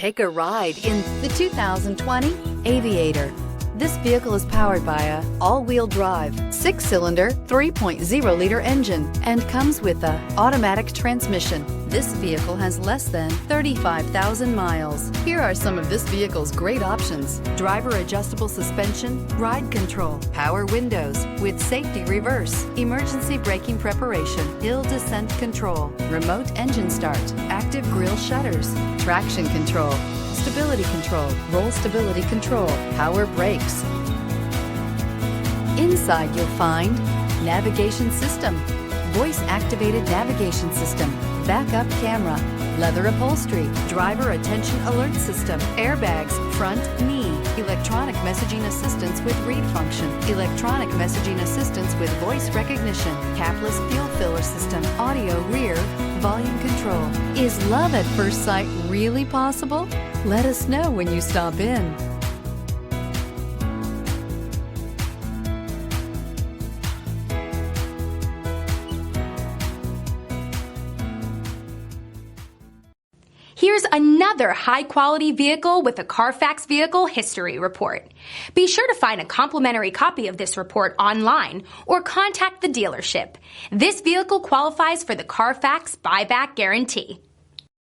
Take a ride in the 2020 Aviator. This vehicle is powered by a all-wheel drive, 6-cylinder, 3.0-liter engine and comes with a automatic transmission. This vehicle has less than 35,000 miles. Here are some of this vehicle's great options: driver adjustable suspension, ride control, power windows with safety reverse, emergency braking preparation, hill descent control, remote engine start, active grille shutters, traction control, stability control, roll stability control, power brakes. Inside you'll find navigation system, voice-activated navigation system, backup camera, leather upholstery, driver attention alert system, airbags, front knee, electronic messaging assistance with read function, electronic messaging assistance with voice recognition, capless fuel filler system, audio rear, volume control. Is love at first sight really possible? Let us know when you stop in. Here's another high-quality vehicle with a Carfax Vehicle History Report. Be sure to find a complimentary copy of this report online or contact the dealership. This vehicle qualifies for the Carfax Buyback Guarantee.